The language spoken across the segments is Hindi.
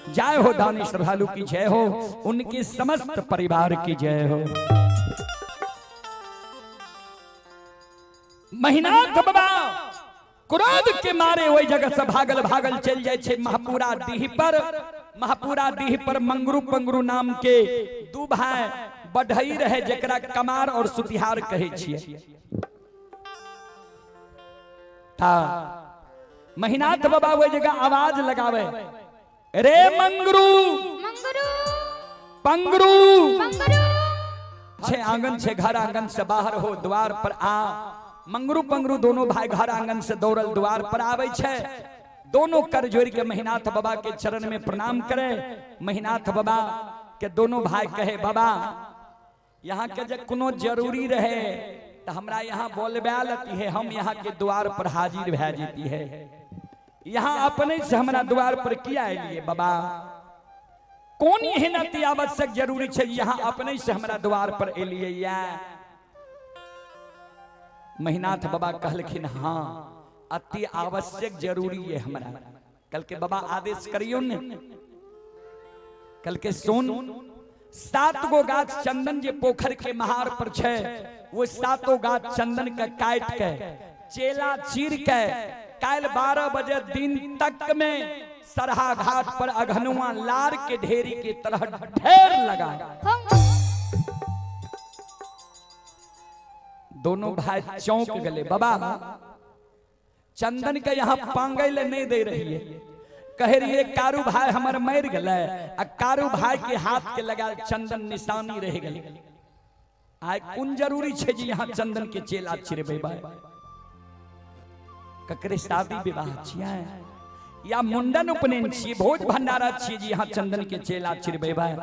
जय हो दानी श्रद्धालु की जय हो, उनके समस्त परिवार की जय हो। महीनाथ बाबा क्रोध के मारे वही जगह से भागल भागल चल जाए महापुरा डीह पर। महापुरा डीह पर मंगरू पंगरू नाम के दू भाई बढ़ई रहे, जकरा कमार और सुतिहार कहे छिए। था महीनाथ बाबा वही जगह आवाज लगावे, रे मंगरू पंगरू, छे आंगन से घर, आंगन से बाहर हो, द्वार पर आ। मंगरू पंगरू दोनों भाई घर आंगन से दौड़ल द्वार पर आवे छे। दोनों कर जोड़ के महीनाथ बाबा के चरण में प्रणाम करे। महीनाथ बाबा के दोनों भाई कहे, बाबा यहाँ के जब कोनो जरूरी रहे तो हमरा यहाँ बोलबा लेती है, हम यहाँ के द्वार पर हाजिर भै जेती है। यहाँ अपने से हमारा द्वार पर किया लिए बाबा, कौन यही अति आवश्यक जरूरी है, यहाँ अपने से हमारा द्वार पर एलिए या। महीनाथ बाबा कहलखिन, हाँ अति आवश्यक जरूरी है हमारा। कल के बाबा आदेश करियो ने, कल के सोन 7 गो गाछ चंदन जे पोखर के महार पर छे, वो 7 गाछ चंदन के काट के चेला चीर के काल 12 बजे दिन तक में सरहा घाट पर अघनुआ लार के ढेरी के तरह ढेर लगा। दोनों भाई चौंक गले, बाबा चंदन के यहाँ पांगल नहीं दे रही है। कह रही है कारू भाई हमार मर गए, आ कारू भाई के हाथ के लगा चंदन निशानी रह गई। आय कौन जरूरी है जी यहाँ चंदन के चेला चिरबे भाई, ककरे शादी विवाह छिया या मुंडन उपनयन छिए, भोज भंडारा छिए जी यहाँ चंदन के चेला चिरबे भाई।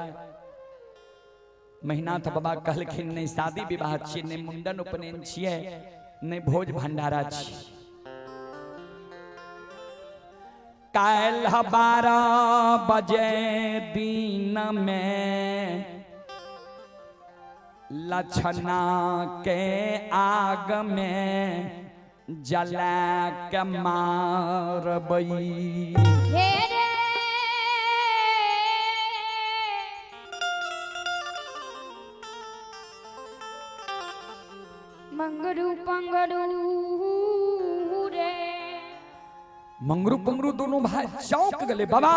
महीनाथ बाबा कहलखिन, नहीं शादी विवाह छिए, नहीं मुंडन उपनयन छिए, नहीं भोज भंडारा छिए। काल 12 बजे दिन में लछना के आग में जला के मारबई। मंगरू पंगरू रे, मंगरू पंगरू दोनों भाई चौंक गले, बाबा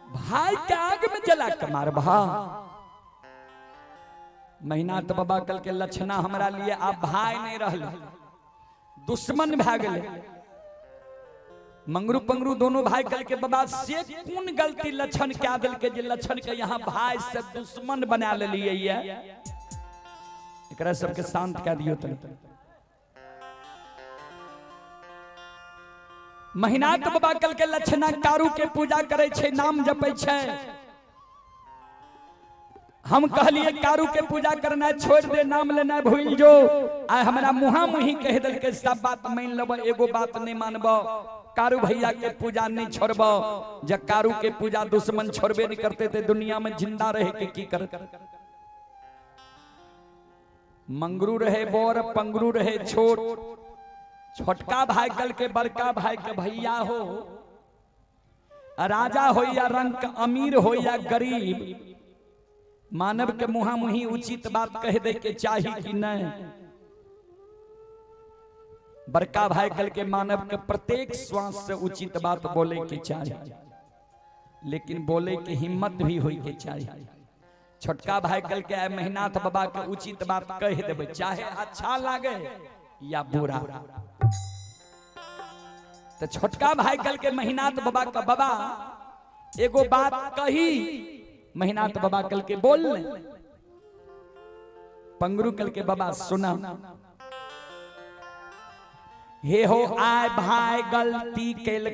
भाई के आग में जला के मारबा। महीनाथ बाबा कल के लक्षणा हमरा लिए आप भाई नहीं रहल, दुश्मन भै गए। मंगरू पंगरू दोनों भाई कल के बाबा से कौन गलती लक्षण क्या दिल के, लक्षण के यहाँ भाई से दुश्मन बना लिए। एकरा सबके शांत कह दियो तनी। महीनाथ बाबा कल के लक्षणा कारू के पूजा करे छे, नाम जपे छे। हम कहलिए कारू के पूजा करना छोड़ दे, नाम लेना भूल जो। आ हमरा मुहा मुही कह दिल के सब बात मान लब, एगो बात नहीं मानब, कारू भैया के पूजा नहीं छोड़ब। जब कारू के पूजा दुश्मन छोड़बे नहीं करते थे, दुनिया में जिंदा रहे के की कर। मंगरू रहे बोर, पंगरू रहे छोट। छोटका भाई कल के बड़का भाई के भैया हो, राजा हो या रंग अमीर हो या गरीब, मानव के मुहा मुही उचित बात कह दे के चाहिए कि नहीं। बड़का भाई कल के मानव के प्रत्येक श्वास से उचित बात बोले के चाहिए, लेकिन बोले के हिम्मत भी होई के चाहिए। छोटका भाई कल के महीनाथ बाबा के उचित बात कह देवे, चाहे अच्छा लागे या बुरा। तो छोटका भाई कल के महीनाथ बाबा का, बाबा एगो बात कही। महीनाथ बाबा कल के बोल, पंगरू कल के बाबा सुना। हे हो आय भाई गलती कैल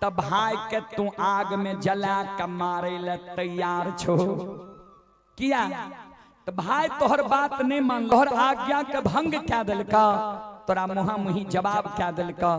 तब भाई के तू आग में जला के मारे ले तैयार छो किया। तो भाई तोहर बात नहीं मान, तोहर आज्ञा के भंग क्या दिल का, तोरा मुहा मुही जवाब क्या दिल का।